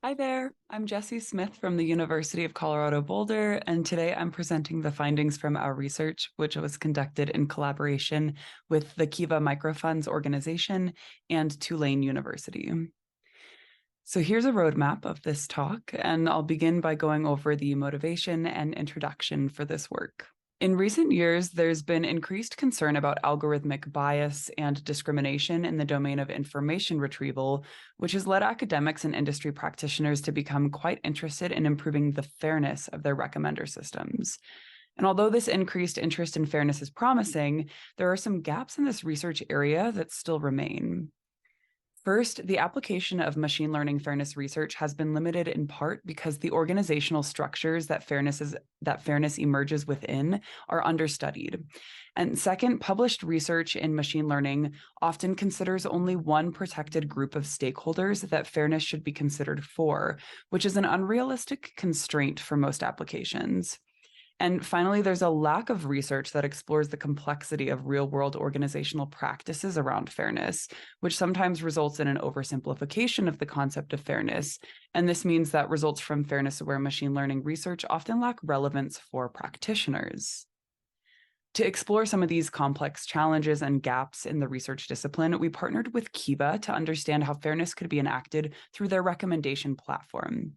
Hi there, I'm Jessie Smith from the University of Colorado Boulder, and today I'm presenting the findings from our research, which was conducted in collaboration with the Kiva Microfunds organization and Tulane University. So here's a roadmap of this talk, and I'll begin by going over the motivation and introduction for this work. In recent years, there's been increased concern about algorithmic bias and discrimination in the domain of information retrieval, which has led academics and industry practitioners to become quite interested in improving the fairness of their recommender systems. And although this increased interest in fairness is promising, there are some gaps in this research area that still remain. First, the application of machine learning fairness research has been limited in part because the organizational structures that fairness emerges within are understudied. And second, published research in machine learning often considers only one protected group of stakeholders that fairness should be considered for, which is an unrealistic constraint for most applications. And finally, there's a lack of research that explores the complexity of real-world organizational practices around fairness, which sometimes results in an oversimplification of the concept of fairness. And this means that results from fairness-aware machine learning research often lack relevance for practitioners. To explore some of these complex challenges and gaps in the research discipline, we partnered with Kiva to understand how fairness could be enacted through their recommendation platform.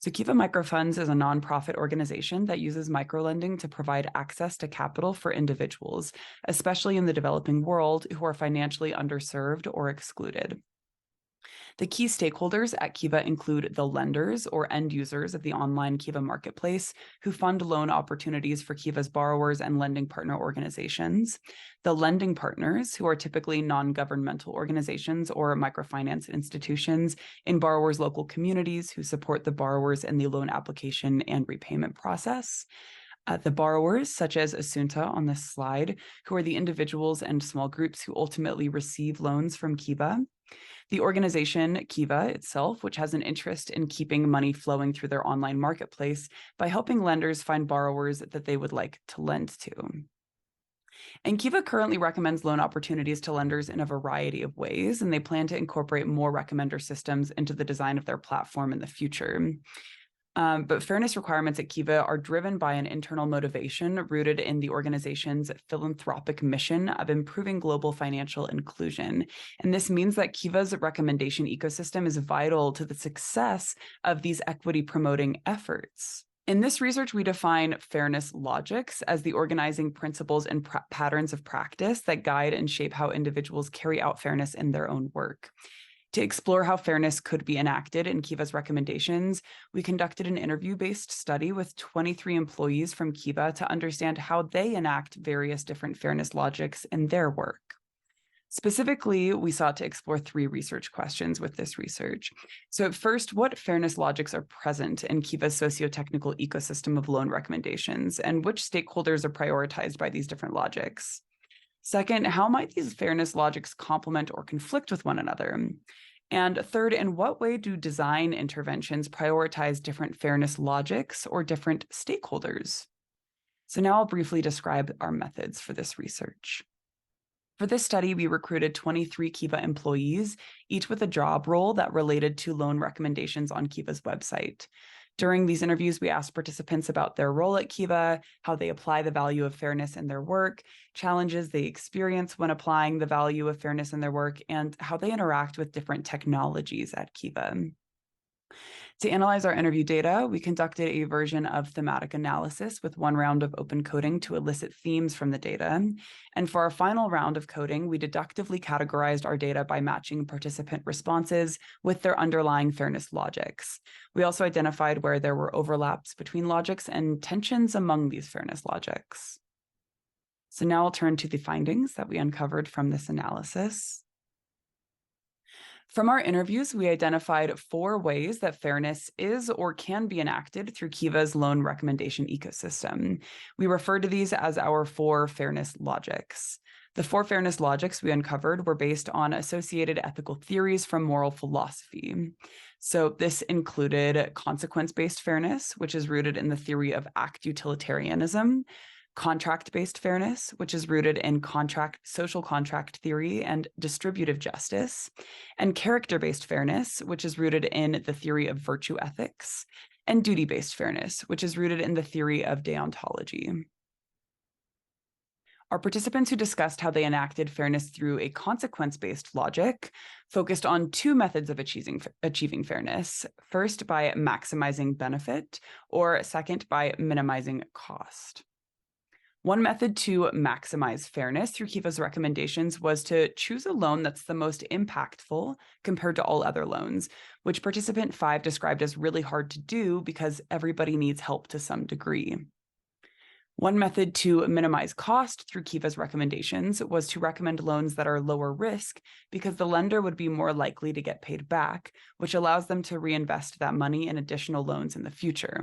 So Kiva Microfunds is a nonprofit organization that uses microlending to provide access to capital for individuals, especially in the developing world, who are financially underserved or excluded. The key stakeholders at Kiva include the lenders or end users of the online Kiva marketplace who fund loan opportunities for Kiva's borrowers and lending partner organizations, the lending partners, who are typically non-governmental organizations or microfinance institutions in borrowers' local communities who support the borrowers in the loan application and repayment process. The borrowers, such as Asunta on this slide, who are the individuals and small groups who ultimately receive loans from Kiva. The organization Kiva itself, which has an interest in keeping money flowing through their online marketplace by helping lenders find borrowers that they would like to lend to. And Kiva currently recommends loan opportunities to lenders in a variety of ways, and they plan to incorporate more recommender systems into the design of their platform in the future. But fairness requirements at Kiva are driven by an internal motivation rooted in the organization's philanthropic mission of improving global financial inclusion. And this means that Kiva's recommendation ecosystem is vital to the success of these equity-promoting efforts. In this research, we define fairness logics as the organizing principles and patterns of practice that guide and shape how individuals carry out fairness in their own work. To explore how fairness could be enacted in Kiva's recommendations, we conducted an interview-based study with 23 employees from Kiva to understand how they enact various different fairness logics in their work. Specifically, we sought to explore 3 research questions with this research. So first, what fairness logics are present in Kiva's socio-technical ecosystem of loan recommendations, and which stakeholders are prioritized by these different logics? Second, how might these fairness logics complement or conflict with one another? And third, in what way do design interventions prioritize different fairness logics or different stakeholders? So now I'll briefly describe our methods for this research. For this study, we recruited 23 Kiva employees, each with a job role that related to loan recommendations on Kiva's website. During these interviews, we asked participants about their role at Kiva, how they apply the value of fairness in their work, challenges they experience when applying the value of fairness in their work, and how they interact with different technologies at Kiva. To analyze our interview data, we conducted a version of thematic analysis with one round of open coding to elicit themes from the data. And for our final round of coding, we deductively categorized our data by matching participant responses with their underlying fairness logics. We also identified where there were overlaps between logics and tensions among these fairness logics. So now I'll turn to the findings that we uncovered from this analysis. From our interviews, we identified 4 ways that fairness is or can be enacted through Kiva's loan recommendation ecosystem. We refer to these as our 4 fairness logics. The 4 fairness logics we uncovered were based on associated ethical theories from moral philosophy. So this included consequence-based fairness, which is rooted in the theory of act utilitarianism, contract-based fairness, which is rooted in social contract theory and distributive justice, and character-based fairness, which is rooted in the theory of virtue ethics, and duty-based fairness, which is rooted in the theory of deontology. Our participants who discussed how they enacted fairness through a consequence-based logic focused on two methods of achieving fairness. First, by maximizing benefit, or second, by minimizing cost. One method to maximize fairness through Kiva's recommendations was to choose a loan that's the most impactful compared to all other loans, which participant 5 described as really hard to do because everybody needs help to some degree. One method to minimize cost through Kiva's recommendations was to recommend loans that are lower risk because the lender would be more likely to get paid back, which allows them to reinvest that money in additional loans in the future.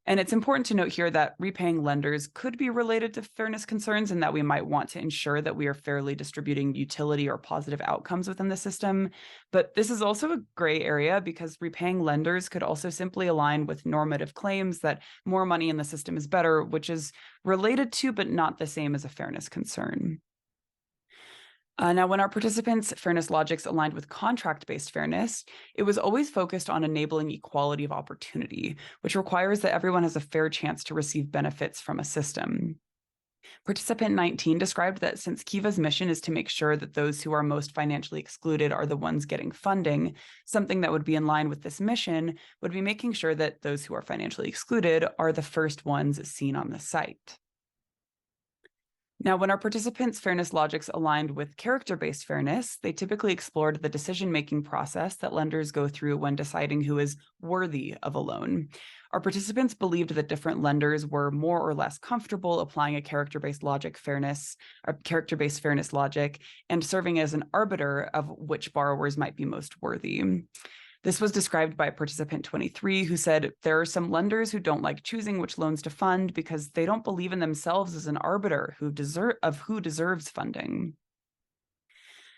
And it's important to note here that repaying lenders could be related to fairness concerns and that we might want to ensure that we are fairly distributing utility or positive outcomes within the system. But this is also a gray area because repaying lenders could also simply align with normative claims that more money in the system is better, which is related to but not the same as a fairness concern. Now, when our participants' fairness logics aligned with contract-based fairness, it was always focused on enabling equality of opportunity, which requires that everyone has a fair chance to receive benefits from a system. Participant 19 described that since Kiva's mission is to make sure that those who are most financially excluded are the ones getting funding, something that would be in line with this mission would be making sure that those who are financially excluded are the first ones seen on the site. Now, when our participants' fairness logics aligned with character-based fairness, they typically explored the decision-making process that lenders go through when deciding who is worthy of a loan. Our participants believed that different lenders were more or less comfortable applying a character-based fairness logic and serving as an arbiter of which borrowers might be most worthy. This was described by participant 23, who said, there are some lenders who don't like choosing which loans to fund because they don't believe in themselves as an arbiter who deserves funding.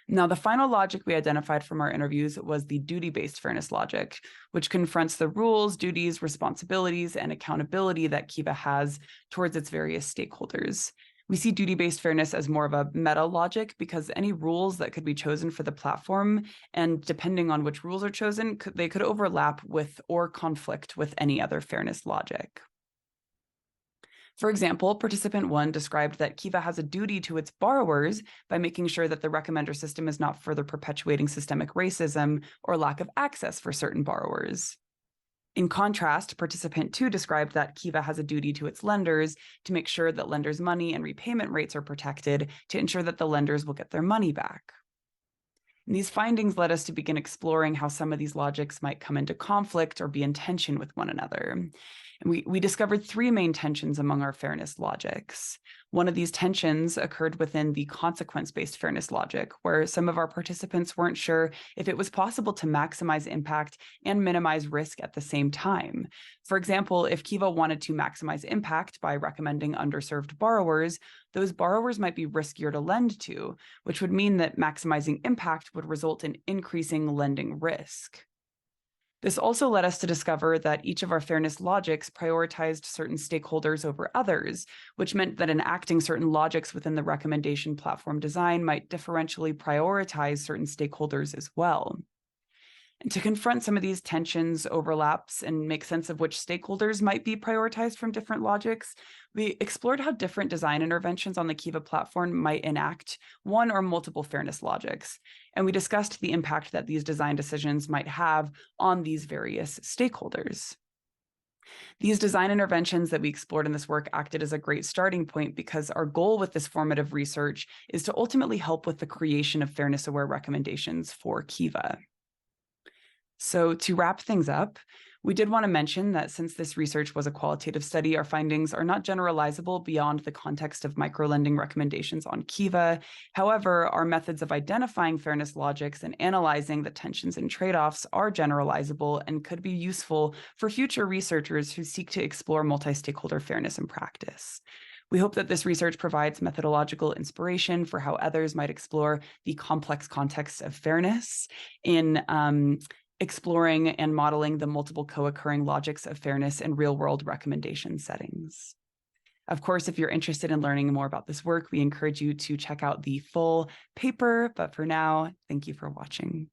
Now, the final logic we identified from our interviews was the duty-based fairness logic, which confronts the rules, duties, responsibilities, and accountability that Kiva has towards its various stakeholders. We see duty-based fairness as more of a meta logic because any rules that could be chosen for the platform, and depending on which rules are chosen, they could overlap with or conflict with any other fairness logic. For example, participant 1 described that Kiva has a duty to its borrowers by making sure that the recommender system is not further perpetuating systemic racism or lack of access for certain borrowers. In contrast, participant 2 described that Kiva has a duty to its lenders to make sure that lenders' money and repayment rates are protected to ensure that the lenders will get their money back. And these findings led us to begin exploring how some of these logics might come into conflict or be in tension with one another. And we discovered 3 main tensions among our fairness logics. One of these tensions occurred within the consequence-based fairness logic, where some of our participants weren't sure if it was possible to maximize impact and minimize risk at the same time. For example, if Kiva wanted to maximize impact by recommending underserved borrowers, those borrowers might be riskier to lend to, which would mean that maximizing impact would result in increasing lending risk. This also led us to discover that each of our fairness logics prioritized certain stakeholders over others, which meant that enacting certain logics within the recommendation platform design might differentially prioritize certain stakeholders as well. And to confront some of these tensions, overlaps, and make sense of which stakeholders might be prioritized from different logics, we explored how different design interventions on the Kiva platform might enact one or multiple fairness logics. And we discussed the impact that these design decisions might have on these various stakeholders. These design interventions that we explored in this work acted as a great starting point because our goal with this formative research is to ultimately help with the creation of fairness-aware recommendations for Kiva. So to wrap things up, we did want to mention that since this research was a qualitative study, our findings are not generalizable beyond the context of microlending recommendations on Kiva. However, our methods of identifying fairness logics and analyzing the tensions and trade-offs are generalizable and could be useful for future researchers who seek to explore multi-stakeholder fairness in practice. We hope that this research provides methodological inspiration for how others might explore the complex context of fairness in exploring and modeling the multiple co-occurring logics of fairness in real-world recommendation settings. Of course, if you're interested in learning more about this work, we encourage you to check out the full paper. But for now, thank you for watching.